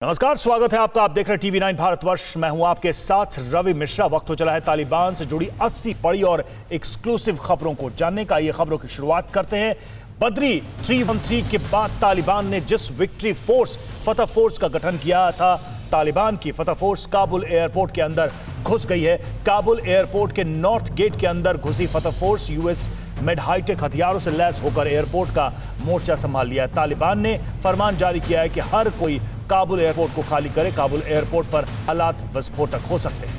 नमस्कार, स्वागत है आपका। आप देख रहे हैं टीवी 9 भारतवर्ष। मैं हूं आपके साथ रवि मिश्रा। वक्त हो चला है तालिबान से जुड़ी 80 बड़ी और एक्सक्लूसिव खबरों को जानने का। ये खबरों की शुरुआत करते हैं। बद्री 313 के बाद तालिबान ने जिस विक्ट्री फोर्स फतह फोर्स का गठन किया था, तालिबान की फतह फोर्स काबुल एयरपोर्ट के अंदर घुस गई है। काबुल एयरपोर्ट के नॉर्थ गेट के अंदर घुसी फतह फोर्स यूएस मेड हाईटेक हथियारों से लैस होकर एयरपोर्ट का मोर्चा संभाल लिया है। तालिबान ने फरमान जारी किया है कि हर कोई काबुल एयरपोर्ट को खाली करे। काबुल एयरपोर्ट पर हालात विस्फोटक हो सकते हैं।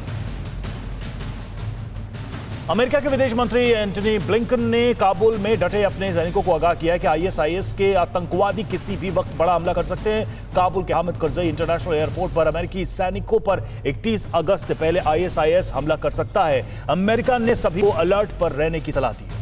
अमेरिका के विदेश मंत्री एंटनी ब्लिंकन ने काबुल में डटे अपने सैनिकों को आगाह किया है कि आईएसआईएस के आतंकवादी किसी भी वक्त बड़ा हमला कर सकते हैं। काबुल के हामिद करजई इंटरनेशनल एयरपोर्ट पर अमेरिकी सैनिकों पर 31 अगस्त से पहले आईएसआईएस हमला कर सकता है। अमेरिका ने सभी को अलर्ट पर रहने की सलाह दी है।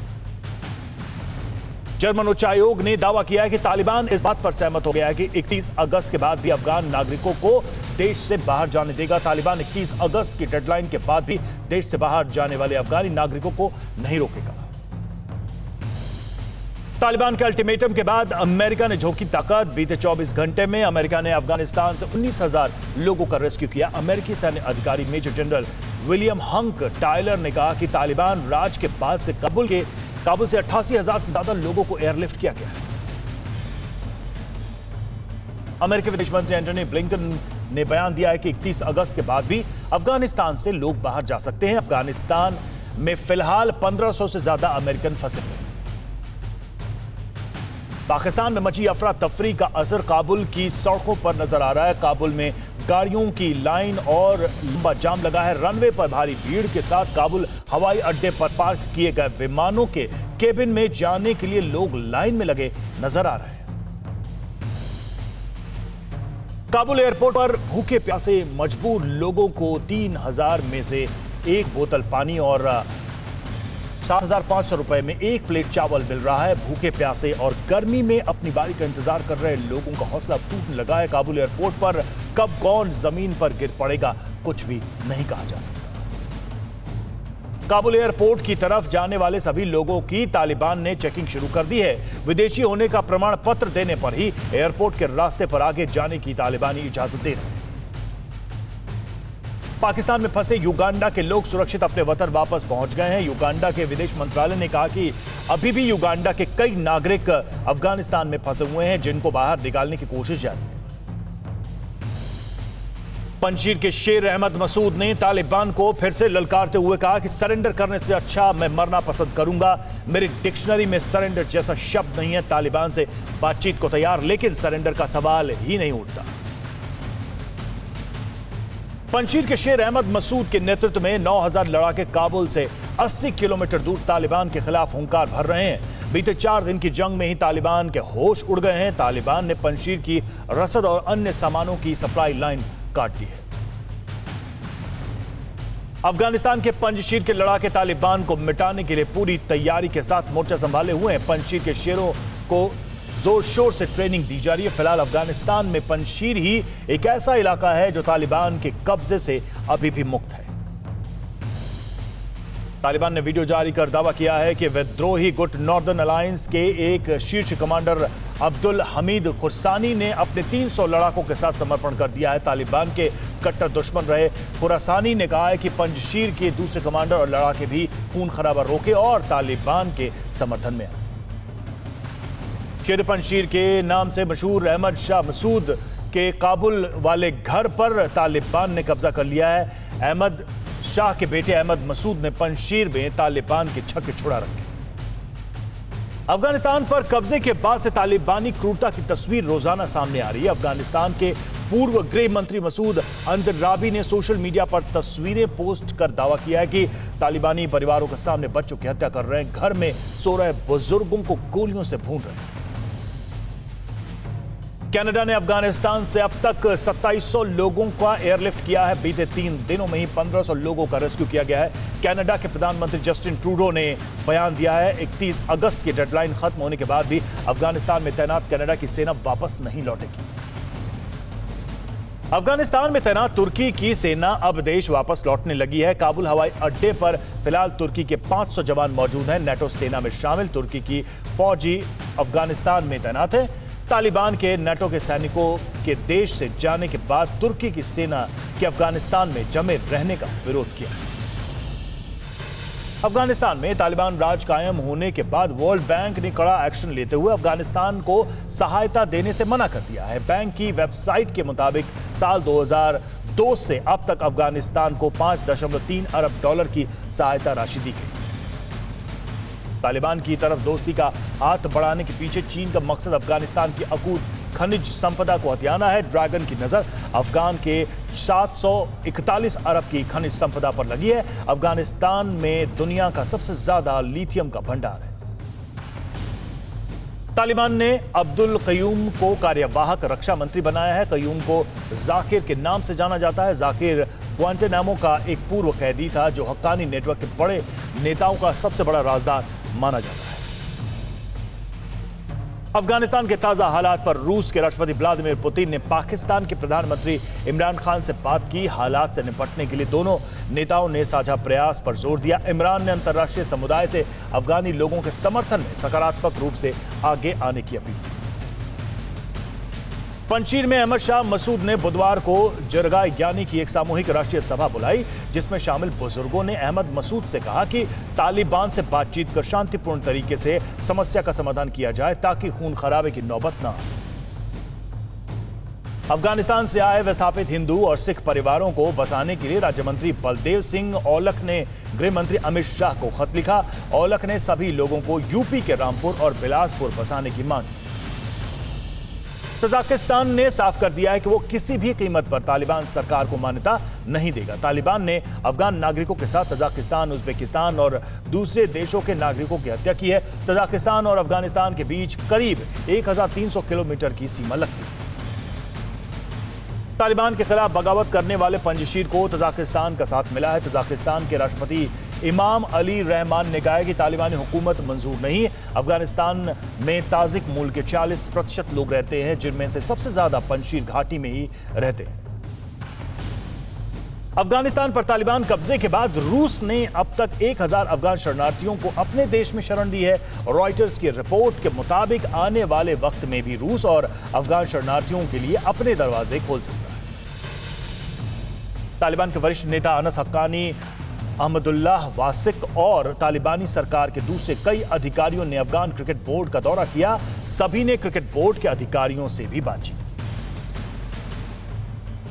जर्मन उच्चायोग ने दावा किया है कि तालिबान इस बात पर सहमत हो गया है कि 31 अगस्त के बाद भी अफगान नागरिकों को देश से बाहर जाने देगा। तालिबान 31 अगस्त की डेडलाइन के बाद भी देश से बाहर जाने वाले अफगानी नागरिकों को नहीं रोकेगा। तालिबान के अल्टीमेटम के बाद अमेरिका ने झोंकी ताकत। बीते 24 घंटे में अमेरिका ने अफगानिस्तान से 19,000 लोगों का रेस्क्यू किया। अमेरिकी सैन्य अधिकारी major general William Hank Taylor ने कहा कि तालिबान राज के बाद से काबुल से 88,000 से ज्यादा लोगों को एयरलिफ्ट किया गया है। अमेरिकी विदेश मंत्री एंटनी ब्लिंकन ने बयान दिया है कि 31 अगस्त के बाद भी अफगानिस्तान से लोग बाहर जा सकते हैं। अफगानिस्तान में फिलहाल 1500 से ज्यादा अमेरिकन फंसे हुए हैं। पाकिस्तान में मची अफरा तफरी का असर काबुल की सड़कों पर नजर आ रहा है। काबुल में गाड़ियों की लाइन और लंबा जाम लगा है। रनवे पर भारी भीड़ के साथ काबुल हवाई अड्डे पर पार्क किए गए विमानों के केबिन में जाने के लिए लोग लाइन में लगे नजर आ रहे हैं। काबुल एयरपोर्ट पर भूखे प्यासे मजबूर लोगों को 3,000 में से एक बोतल पानी और 7,500 रुपए में एक प्लेट चावल मिल रहा है। भूखे प्यासे और गर्मी में अपनी बारी का इंतजार कर रहे लोगों का हौसला टूटने लगा है। काबुल एयरपोर्ट पर कब कौन जमीन पर गिर पड़ेगा कुछ भी नहीं कहा जा सकता। काबुल एयरपोर्ट की तरफ जाने वाले सभी लोगों की तालिबान ने चेकिंग शुरू कर दी है। विदेशी होने का प्रमाण पत्र देने पर ही एयरपोर्ट के रास्ते पर आगे जाने की तालिबानी इजाजत दे रहे हैं। पाकिस्तान में फंसे युगांडा के लोग सुरक्षित अपने वतन वापस पहुंच गए हैं। युगांडा के विदेश मंत्रालय ने कहा कि अभी भी युगांडा के कई नागरिक अफगानिस्तान में फंसे हुए हैं, जिनको बाहर निकालने की कोशिश जारी है। पंजशीर के शेर अहमद मसूद ने तालिबान को फिर से ललकारते हुए कहा कि सरेंडर करने से अच्छा मैं मरना पसंद करूंगा। मेरी डिक्शनरी में सरेंडर जैसा शब्द नहीं है। तालिबान से बातचीत को तैयार, लेकिन सरेंडर का सवाल ही नहीं उठता। पंजशीर के शेर अहमद मसूद के नेतृत्व में 9,000 लड़ाके काबुल से 80 किलोमीटर दूर तालिबान के खिलाफ हुंकार भर रहे हैं। बीते 4 दिन की जंग में ही तालिबान के होश उड़ गए हैं। तालिबान ने पंजशीर की रसद और अन्य सामानों की सप्लाई लाइन काट दी है। अफगानिस्तान के पंजशीर के लड़ाके तालिबान को मिटाने के लिए पूरी तैयारी के साथ मोर्चा संभाले हुए हैं। पंजशीर के शेरों को जोर शोर से ट्रेनिंग दी जा रही है। फिलहाल अफगानिस्तान में पंजशीर ही एक ऐसा इलाका है जो तालिबान के कब्जे से अभी भी मुक्त है। तालिबान ने वीडियो जारी कर दावा किया है कि विद्रोही गुट नॉर्दर्न अलायंस के एक शीर्ष कमांडर अब्दुल हमीद खुरसानी ने अपने 300 लड़ाकों के साथ समर्पण कर दिया है। तालिबान के कट्टर दुश्मन रहे खुरासानी ने कहा है कि पंजशीर के दूसरे कमांडर और लड़ाके भी खून खराबा रोके और तालिबान के समर्थन में आए। शेर पंजशीर के नाम से मशहूर अहमद शाह मसूद के काबुल वाले घर पर तालिबान ने कब्जा कर लिया है। अहमद शाह के बेटे अहमद मसूद ने पंजशीर में तालिबान के छक्के छुड़ा रखे। अफगानिस्तान पर कब्जे के बाद से तालिबानी क्रूरता की तस्वीर रोजाना सामने आ रही है। अफगानिस्तान के पूर्व गृह मंत्री मसूद अंदराबी ने सोशल मीडिया पर तस्वीरें पोस्ट कर दावा किया है कि तालिबानी परिवारों के सामने बच्चों की हत्या कर रहे हैं, घर में सो रहे बुजुर्गों को गोलियों से भून रहे हैं। कनाडा ने अफगानिस्तान से अब तक 2700 लोगों का एयरलिफ्ट किया है। बीते 3 दिनों में ही 1500 लोगों का रेस्क्यू किया गया है। कनाडा के प्रधानमंत्री जस्टिन ट्रूडो ने बयान दिया है 31 अगस्त की डेडलाइन खत्म होने के बाद भी अफगानिस्तान में तैनात कनाडा की सेना वापस नहीं लौटेगी। अफगानिस्तान में तैनात तुर्की की सेना अब देश वापस लौटने लगी है। काबुल हवाई अड्डे पर फिलहाल तुर्की के 500 जवान मौजूद हैं। नेटो सेना में शामिल तुर्की की फौजी अफगानिस्तान में तैनात है। तालिबान के नेटो के सैनिकों के देश से जाने के बाद तुर्की की सेना के अफगानिस्तान में जमे रहने का विरोध किया। अफगानिस्तान में तालिबान राज कायम होने के बाद वर्ल्ड बैंक ने कड़ा एक्शन लेते हुए अफगानिस्तान को सहायता देने से मना कर दिया है। बैंक की वेबसाइट के मुताबिक साल 2002 से अब तक अफगानिस्तान को 5.3 अरब डॉलर की सहायता राशि दी गई। तालिबान की तरफ दोस्ती का हाथ बढ़ाने के पीछे चीन का मकसद अफगानिस्तान की अकूत खनिज संपदा को हथियाना है। ड्रैगन की नजर अफगान के 741 अरब की खनिज संपदा पर लगी है। अफगानिस्तान में दुनिया का सबसे ज्यादा लिथियम का भंडार है। तालिबान ने अब्दुल कयूम को कार्यवाहक रक्षा मंत्री बनाया है। कयूम को जाकिर के नाम से जाना जाता है। जाकिर ग्वांटानामो का एक पूर्व कैदी था जो हक्कानी नेटवर्क के बड़े नेताओं का सबसे बड़ा राजदार माना जाता है। अफगानिस्तान के ताजा हालात पर रूस के राष्ट्रपति व्लादिमीर पुतिन ने पाकिस्तान के प्रधानमंत्री इमरान खान से बात की। हालात से निपटने के लिए दोनों नेताओं ने साझा प्रयास पर जोर दिया। इमरान ने अंतर्राष्ट्रीय समुदाय से अफगानी लोगों के समर्थन में सकारात्मक रूप से आगे आने की अपील की। पंजशीर में अहमद शाह मसूद ने बुधवार को जरगा यानी की एक सामूहिक राष्ट्रीय सभा बुलाई, जिसमें शामिल बुजुर्गों ने अहमद मसूद से कहा कि तालिबान से बातचीत कर शांतिपूर्ण तरीके से समस्या का समाधान किया जाए ताकि खून खराबे की नौबत न आए। अफगानिस्तान से आए विस्थापित हिंदू और सिख परिवारों को बसाने के लिए राज्य मंत्री बलदेव सिंह औलख ने गृह मंत्री अमित शाह को खत लिखा। औलख ने सभी लोगों को यूपी के रामपुर और बिलासपुर बसाने की मांग की। तजाकिस्तान ने साफ कर दिया है कि वो किसी भी कीमत पर तालिबान सरकार को मान्यता नहीं देगा। तालिबान ने अफगान नागरिकों के साथ तजाकिस्तान, उज्बेकिस्तान और दूसरे देशों के नागरिकों की हत्या की है। तजाकिस्तान और अफगानिस्तान के बीच करीब 1300 किलोमीटर की सीमा लगती है। तालिबान के खिलाफ बगावत करने वाले पंजशीर को तजाकिस्तान का साथ मिला है। तजाकिस्तान के राष्ट्रपति इमाम अली रहमान ने कहा है कि तालिबानी हुकूमत मंजूर नहीं। अफगानिस्तान में ताजिक मूल के 40% लोग रहते हैं, जिनमें से सबसे ज्यादा पंजशीर घाटी में ही रहते हैं। अफगानिस्तान पर तालिबान कब्जे के बाद रूस ने अब तक 1000 अफगान शरणार्थियों को अपने देश में शरण दी है। रॉयटर्स की रिपोर्ट के मुताबिक आने वाले वक्त में भी रूस और अफगान शरणार्थियों के लिए अपने दरवाजे खोल सकता है। तालिबान के वरिष्ठ नेता अनस हक्कानी, अहमदुल्लाह वासिक और तालिबानी सरकार के दूसरे कई अधिकारियों ने अफगान क्रिकेट बोर्ड का दौरा किया। सभी ने क्रिकेट बोर्ड के अधिकारियों से भी बातचीत की।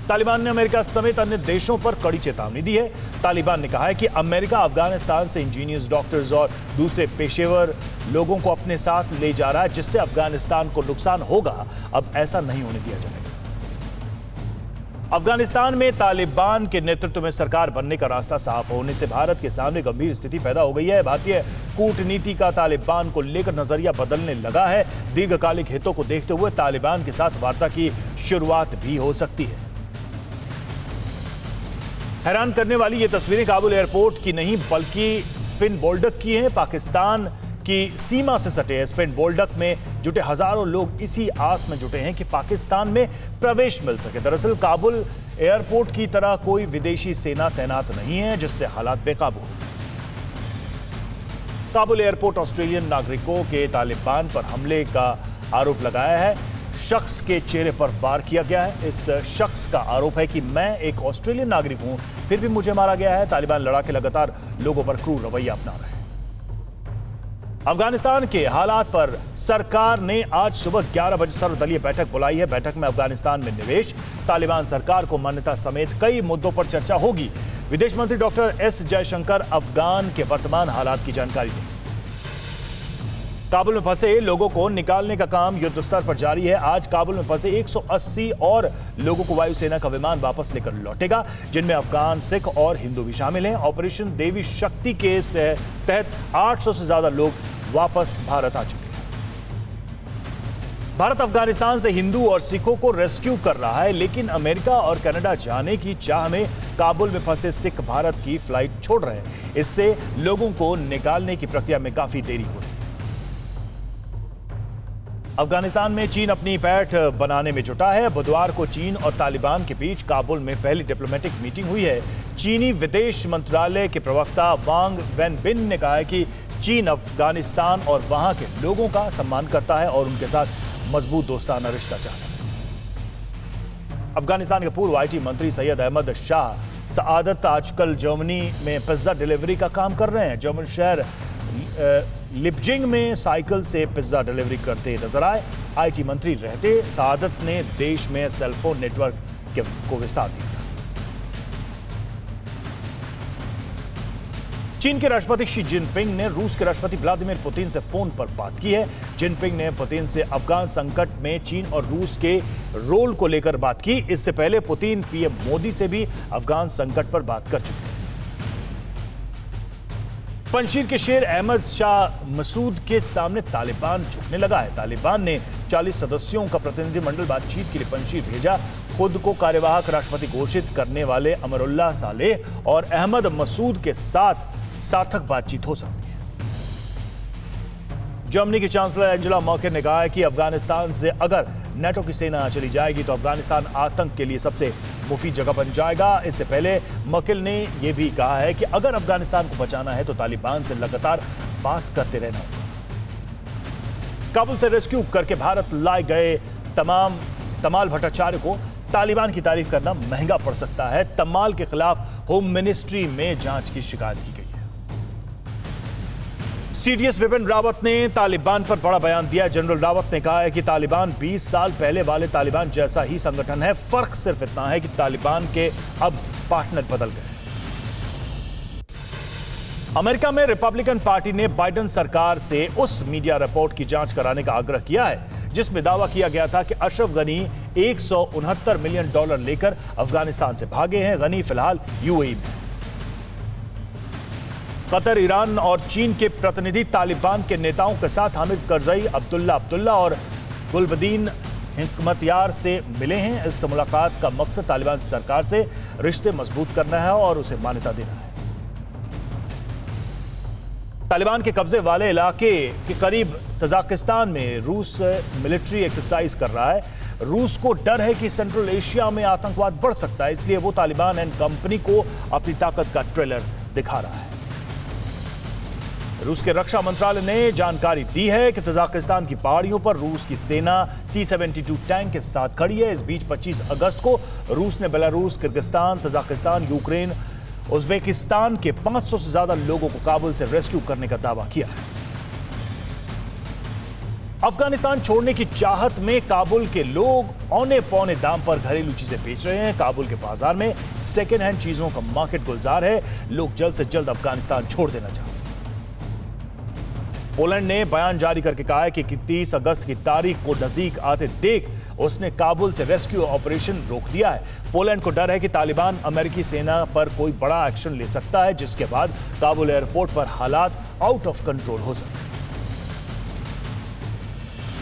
तालिबान ने अमेरिका समेत अन्य देशों पर कड़ी चेतावनी दी है। तालिबान ने कहा है कि अमेरिका अफगानिस्तान से इंजीनियर्स, डॉक्टर्स और दूसरे पेशेवर लोगों को अपने साथ ले जा रहा है, जिससे अफगानिस्तान को नुकसान होगा। अब ऐसा नहीं होने दिया जाएगा। अफगानिस्तान में तालिबान के नेतृत्व में सरकार बनने का रास्ता साफ होने से भारत के सामने गंभीर स्थिति पैदा हो गई है। भारतीय कूटनीति का तालिबान को लेकर नजरिया बदलने लगा है। दीर्घकालिक हितों को देखते हुए तालिबान के साथ वार्ता की शुरुआत भी हो सकती है। हैरान करने वाली ये तस्वीरें काबुल एयरपोर्ट की नहीं बल्कि स्पिन बोल्डक की हैं। पाकिस्तान की सीमा से सटे स्पिन बोल्डक में जुटे हजारों लोग इसी आस में जुटे हैं कि पाकिस्तान में प्रवेश मिल सके। दरअसल काबुल एयरपोर्ट की तरह कोई विदेशी सेना तैनात नहीं है, जिससे हालात बेकाबू हैं। काबुल एयरपोर्ट ऑस्ट्रेलियन नागरिकों के तालिबान पर हमले का आरोप लगाया है। शख्स के चेहरे पर वार किया गया है। इस शख्स का आरोप है कि मैं एक ऑस्ट्रेलियन नागरिक हूं, फिर भी मुझे मारा गया है। तालिबान लड़ाके लगातार लोगों पर क्रूर रवैया अपना रहे हैं। अफगानिस्तान के हालात पर सरकार ने आज सुबह 11 बजे सर्वदलीय बैठक बुलाई है। बैठक में अफगानिस्तान में निवेश, तालिबान सरकार को मान्यता समेत कई मुद्दों पर चर्चा होगी। विदेश मंत्री डॉक्टर एस जयशंकर अफगान के वर्तमान हालात की जानकारी देंगे। काबुल में फंसे लोगों को निकालने का काम युद्ध स्तर पर जारी है। आज काबुल में फंसे 180 और लोगों को वायुसेना का विमान वापस लेकर लौटेगा, जिनमें अफगान, सिख और हिंदू भी शामिल हैं। ऑपरेशन देवी शक्ति के तहत 800 से ज्यादा लोग वापस भारत आ चुके हैं। भारत अफगानिस्तान से हिंदू और सिखों को रेस्क्यू कर रहा है, लेकिन अमेरिका और कनाडा जाने की चाह में काबुल में फंसे सिख भारत की फ्लाइट छोड़ रहे हैं। इससे लोगों को निकालने की प्रक्रिया में काफी देरी हो रही है। अफगानिस्तान में चीन अपनी पैठ बनाने में जुटा है। बुधवार को चीन और तालिबान के बीच काबुल में पहली डिप्लोमेटिक मीटिंग हुई है। चीनी विदेश मंत्रालय के प्रवक्ता वांग वेनबिन ने कहा है कि चीन अफगानिस्तान और वहां के लोगों का सम्मान करता है और उनके साथ मजबूत दोस्ताना रिश्ता चाहता है। अफगानिस्तान के पूर्व आईटी मंत्री सैयद अहमद शाह सआदत आजकल जर्मनी में पिज्जा डिलीवरी का काम कर रहे हैं। जर्मन शहर लिपजिंग में साइकिल से पिज्जा डिलीवरी करते नजर आए। आईटी मंत्री रहते सआदत ने देश में सेलफोन नेटवर्क को विस्तार दिया। चीन के राष्ट्रपति शी जिनपिंग ने रूस के राष्ट्रपति व्लादिमीर पुतिन से फोन पर बात की है। जिनपिंग ने पुतिन से अफगान संकट में चीन और रूस के रोल को लेकर बात की। इससे पहले पुतिन पीएम मोदी से भी अफगान संकट पर बात कर चुके हैं। पंजशीर के शेर अहमद शाह मसूद के सामने तालिबान झुकने लगा है। तालिबान ने 40 सदस्यों का प्रतिनिधिमंडल बातचीत के लिए पंजशीर भेजा। खुद को कार्यवाहक राष्ट्रपति घोषित करने वाले अमरुल्लाह सालेह और अहमद मसूद के साथ सार्थक बातचीत हो सकती है। जर्मनी की चांसलर एंजेला मर्केल ने कहा है कि अफगानिस्तान से अगर नेटो की सेना चली जाएगी तो अफगानिस्तान आतंक के लिए सबसे मुफीद जगह बन जाएगा। इससे पहले मर्केल ने यह भी कहा है कि अगर अफगानिस्तान को बचाना है तो तालिबान से लगातार बात करते रहना होगा। काबुल से रेस्क्यू करके भारत लाए गए तमाल भट्टाचार्य को तालिबान की तारीफ करना महंगा पड़ सकता है। तमाल के खिलाफ होम मिनिस्ट्री में जांच की शिकायत की गई है। सीडीएस विपिन रावत ने तालिबान पर बड़ा बयान दिया। जनरल रावत ने कहा है कि तालिबान 20 साल पहले वाले तालिबान जैसा ही संगठन है। फर्क सिर्फ इतना है कि तालिबान के अब पार्टनर बदल गए। अमेरिका में रिपब्लिकन पार्टी ने बाइडेन सरकार से उस मीडिया रिपोर्ट की जांच कराने का आग्रह किया है जिसमें दावा किया गया था कि अशरफ गनी $169 मिलियन लेकर अफगानिस्तान से भागे हैं। गनी फिलहाल यूएई में। कतर, ईरान और चीन के प्रतिनिधि तालिबान के नेताओं के साथ हामिद करजई, अब्दुल्ला और गुलबदीन हिकमतयार से मिले हैं। इस मुलाकात का मकसद तालिबान सरकार से रिश्ते मजबूत करना है और उसे मान्यता देना है। तालिबान के कब्जे वाले इलाके के करीब तजाकिस्तान में रूस मिलिट्री एक्सरसाइज कर रहा है। रूस को डर है कि सेंट्रल एशिया में आतंकवाद बढ़ सकता है, इसलिए वो तालिबान एंड कंपनी को अपनी ताकत का ट्रेलर दिखा रहा है। रूस के रक्षा मंत्रालय ने जानकारी दी है कि तजाकिस्तान की पहाड़ियों पर रूस की सेना T-72 टैंक के साथ खड़ी है। इस बीच 25 अगस्त को रूस ने Belarus, Kyrgyzstan, Tajikistan, Ukraine, Uzbekistan के 500 से ज्यादा लोगों को काबुल से रेस्क्यू करने का दावा किया है। अफगानिस्तान छोड़ने की चाहत में काबुल के लोग औने पौने दाम पर घरेलू चीजें बेच रहे हैं। काबुल के बाजार में सेकेंड हैंड चीजों का मार्केट गुलजार है। लोग जल्द से जल्द अफगानिस्तान छोड़ देना चाहते हैं। पोलैंड ने बयान जारी करके कहा है कि 30 अगस्त की तारीख को नजदीक आते देख उसने काबुल से रेस्क्यू ऑपरेशन रोक दिया है। पोलैंड को डर है कि तालिबान अमेरिकी सेना पर कोई बड़ा एक्शन ले सकता है, जिसके बाद काबुल एयरपोर्ट पर हालात आउट ऑफ कंट्रोल हो सकते हैं।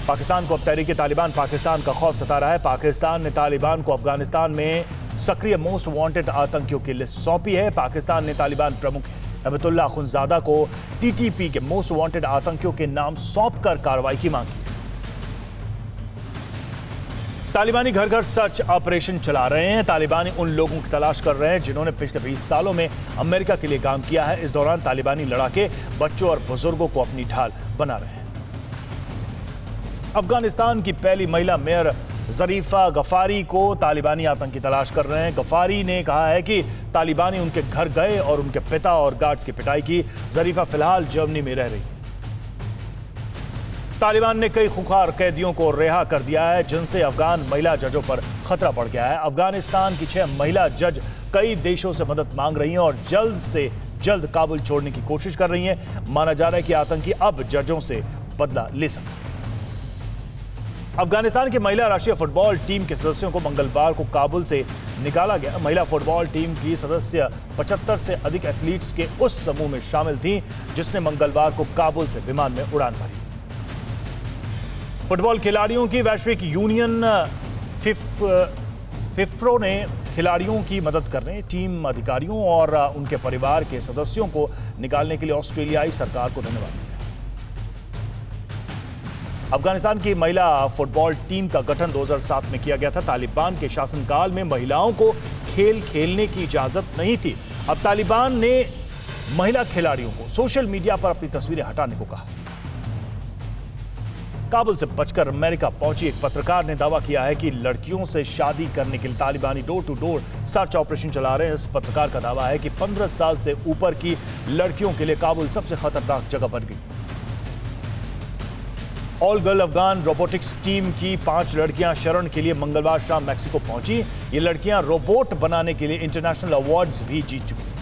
पाकिस्तान को अब तहरीके तालिबान पाकिस्तान का खौफ सता रहा है। पाकिस्तान ने तालिबान को अफगानिस्तान में सक्रिय मोस्ट वांटेड आतंकियों की लिस्ट सौंपी है। पाकिस्तान ने तालिबान प्रमुख अब्दुल्ला अखुंज़ादा को टीटीपी के मोस्ट वांटेड आतंकियों के नाम सौंपकर कार्रवाई की मांग की। तालिबानी घर घर सर्च ऑपरेशन चला रहे हैं। तालिबानी उन लोगों की तलाश कर रहे हैं जिन्होंने पिछले 20 सालों में अमेरिका के लिए काम किया है। इस दौरान तालिबानी लड़ाके बच्चों और बुजुर्गों को अपनी ढाल बना रहे हैं। अफगानिस्तान की पहली महिला मेयर जरीफा गफारी को तालिबानी आतंकी तलाश कर रहे हैं। गफारी ने कहा है कि तालिबानी उनके घर गए और उनके पिता और गार्ड्स की पिटाई की। जरीफा फिलहाल जर्मनी में रह रही है। तालिबान ने कई खुंखार कैदियों को रिहा कर दिया है, जिनसे अफगान महिला जजों पर खतरा बढ़ गया है। अफगानिस्तान की 6 महिला जज कई देशों से मदद मांग रही हैं और जल्द से जल्द काबुल छोड़ने की कोशिश कर रही हैं। माना जा रहा है कि आतंकी अब जजों से बदला ले सकते हैं। अफगानिस्तान की महिला राष्ट्रीय फुटबॉल टीम के सदस्यों को मंगलवार को काबुल से निकाला गया। महिला फुटबॉल टीम की सदस्य 75 से अधिक एथलीट्स के उस समूह में शामिल थीं जिसने मंगलवार को काबुल से विमान में उड़ान भरी। फुटबॉल खिलाड़ियों की वैश्विक यूनियन फिफ्रो ने खिलाड़ियों की मदद करने, टीम अधिकारियों और उनके परिवार के सदस्यों को निकालने के लिए ऑस्ट्रेलियाई सरकार को धन्यवाद दिया। अफगानिस्तान की महिला फुटबॉल टीम का गठन 2007 में किया गया था। तालिबान के शासनकाल में महिलाओं को खेल खेलने की इजाजत नहीं थी। अब तालिबान ने महिला खिलाड़ियों को सोशल मीडिया पर अपनी तस्वीरें हटाने को कहा। काबुल से बचकर अमेरिका पहुंची एक पत्रकार ने दावा किया है कि लड़कियों से शादी करने के लिए तालिबानी door to door search operation चला रहे हैं। इस पत्रकार का दावा है कि 15 साल से ऊपर की लड़कियों के लिए काबुल सबसे खतरनाक जगह बन गई। All girl Afghan robotics team की 5 लड़कियां शरण के लिए मंगलवार शाम मैक्सिको पहुंची। ये लड़कियां रोबोट बनाने के लिए इंटरनेशनल अवार्ड्स भी जीत चुकी।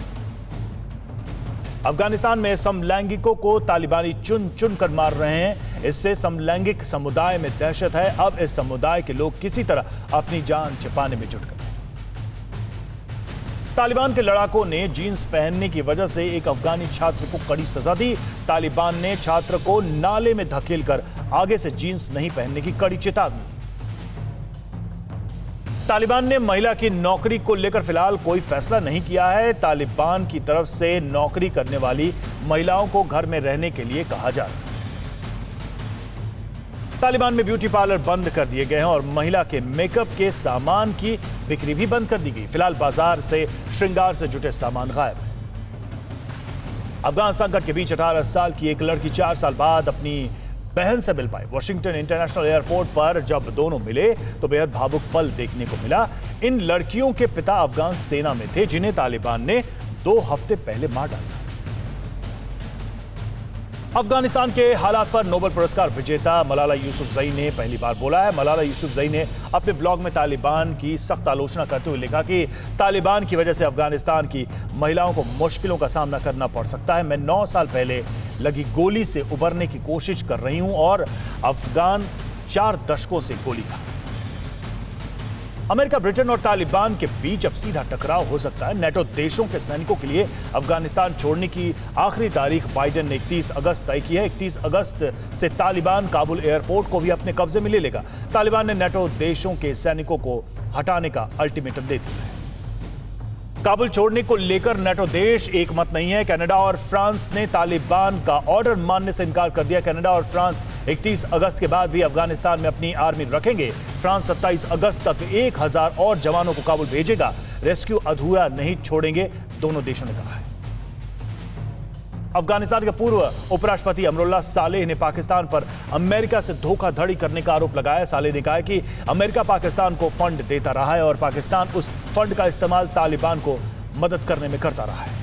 अफगानिस्तान में समलैंगिकों को तालिबानी चुन चुन कर मार रहे हैं। इससे समलैंगिक समुदाय में दहशत है। अब इस समुदाय के लोग किसी तरह अपनी जान छिपाने में जुट गए। तालिबान के लड़ाकों ने जींस पहनने की वजह से एक अफगानी छात्र को कड़ी सजा दी। तालिबान ने छात्र को नाले में धकेलकर आगे से जींस नहीं पहनने की कड़ी चेतावनी। तालिबान ने महिला की नौकरी को लेकर फिलहाल कोई फैसला नहीं किया है। तालिबान की तरफ से नौकरी करने वाली महिलाओं को घर में रहने के लिए कहा जा रहा है। तालिबान में ब्यूटी पार्लर बंद कर दिए गए हैं और महिला के मेकअप के सामान की बिक्री भी बंद कर दी गई। फिलहाल बाजार से श्रृंगार से जुटे सामान गायब है। अफगान संकट के बीच 18 साल की एक लड़की 4 साल बाद अपनी बहन से मिल पाई। वॉशिंगटन इंटरनेशनल एयरपोर्ट पर जब दोनों मिले तो बेहद भावुक पल देखने को मिला। इन लड़कियों के पिता अफगान सेना में थे, जिन्हें तालिबान ने 2 हफ्ते पहले मार डाला। अफगानिस्तान के हालात पर नोबेल पुरस्कार विजेता मलाला यूसुफजई ने पहली बार बोला है। मलाला यूसुफजई ने अपने ब्लॉग में तालिबान की सख्त आलोचना करते हुए लिखा कि तालिबान की वजह से अफगानिस्तान की महिलाओं को मुश्किलों का सामना करना पड़ सकता है। मैं 9 साल पहले लगी गोली से उबरने की कोशिश कर रही हूं और अफगान 4 दशकों से गोली खा। अमेरिका, ब्रिटेन और तालिबान के बीच अब सीधा टकराव हो सकता है। नेटो देशों के सैनिकों के लिए अफगानिस्तान छोड़ने की आखिरी तारीख बाइडेन ने 31 अगस्त तय की है। 31 अगस्त से तालिबान काबुल एयरपोर्ट को भी अपने कब्जे में ले लेगा। तालिबान ने नेटो देशों के सैनिकों को हटाने का अल्टीमेटम दे दिया है। काबुल छोड़ने को लेकर नेटो देश एक मत नहीं है। कनाडा और फ्रांस ने तालिबान का ऑर्डर मानने से इनकार कर दिया। कनाडा और फ्रांस 31 अगस्त के बाद भी अफगानिस्तान में अपनी आर्मी रखेंगे। फ्रांस 27 अगस्त तक 1000 और जवानों को काबुल भेजेगा। रेस्क्यू अधूरा नहीं छोड़ेंगे, दोनों देशों ने कहा है। अफगानिस्तान के पूर्व उपराष्ट्रपति अमरुल्लाह सालेह ने पाकिस्तान पर अमेरिका से धोखाधड़ी करने का आरोप लगाया। सालेह ने कहा कि अमेरिका पाकिस्तान को फंड देता रहा है और पाकिस्तान उस फंड का इस्तेमाल तालिबान को मदद करने में करता रहा है।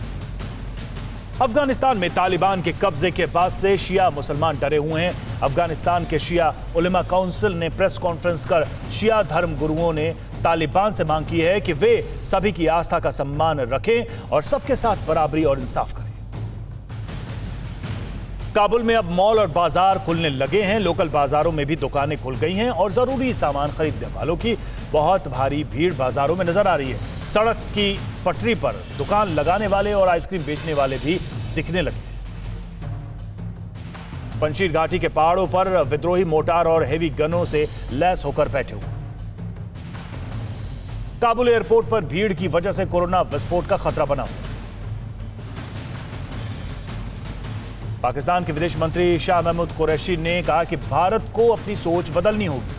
अफगानिस्तान में तालिबान के कब्जे के बाद से शिया मुसलमान डरे हुए हैं। अफगानिस्तान के शिया उलेमा काउंसिल ने प्रेस कॉन्फ्रेंस कर शिया धर्म गुरुओं ने तालिबान से मांग की है कि वे सभी की आस्था का सम्मान रखें और सबके साथ बराबरी और इंसाफ करें। काबुल में अब मॉल और बाजार खुलने लगे हैं। लोकल बाजारों में भी दुकानें खुल गई हैं और जरूरी सामान खरीदने वालों की बहुत भारी भीड़ बाजारों में नजर आ रही है। सड़क की पटरी पर दुकान लगाने वाले और आइसक्रीम बेचने वाले भी दिखने लगे। पंशीर घाटी के पहाड़ों पर विद्रोही मोर्टार और हेवी गनों से लैस होकर बैठे हुए। काबुल एयरपोर्ट पर भीड़ की वजह से कोरोना विस्फोट का खतरा बना हुआ। पाकिस्तान के विदेश मंत्री शाह महमूद कुरैशी ने कहा कि भारत को अपनी सोच बदलनी होगी।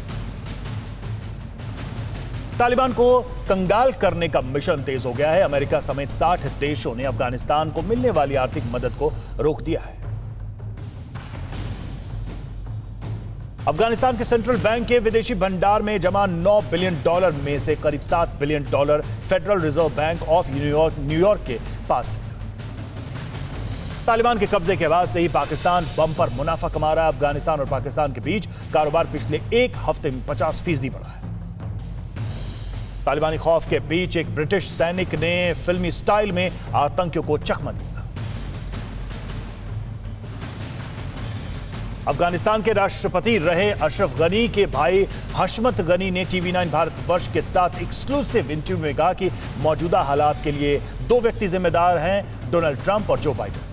तालिबान को कंगाल करने का मिशन तेज हो गया है। अमेरिका समेत 60 देशों ने अफगानिस्तान को मिलने वाली आर्थिक मदद को रोक दिया है। अफगानिस्तान के सेंट्रल बैंक के विदेशी भंडार में जमा $9 बिलियन में से करीब $7 billion federal reserve bank of New York के पास है। तालिबान के कब्जे के बाद से ही पाकिस्तान बम्पर मुनाफा कमा रहा है। अफगानिस्तान और पाकिस्तान के बीच कारोबार पिछले एक हफ्ते में 50% बढ़ा है। तालिबानी खौफ के बीच एक ब्रिटिश सैनिक ने फिल्मी स्टाइल में आतंकियों को चकमा दिया। अफगानिस्तान के राष्ट्रपति रहे अशरफ गनी के भाई हशमत गनी ने TV9 भारतवर्ष के साथ एक्सक्लूसिव इंटरव्यू में कहा कि मौजूदा हालात के लिए 2 व्यक्ति जिम्मेदार हैं, डोनाल्ड ट्रंप और जो बाइडेन।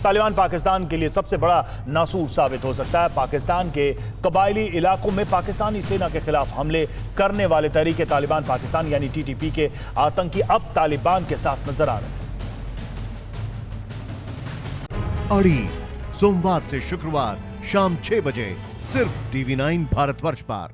तालिबान पाकिस्तान के लिए सबसे बड़ा नासूर साबित हो सकता है। पाकिस्तान के कबायली इलाकों में पाकिस्तानी सेना के खिलाफ हमले करने वाले तहरीक तालिबान पाकिस्तान यानी TTP के आतंकी अब तालिबान के साथ नजर आ रहे हैं। अड़ी सोमवार से शुक्रवार शाम 6 बजे सिर्फ TV9 भारतवर्ष पर।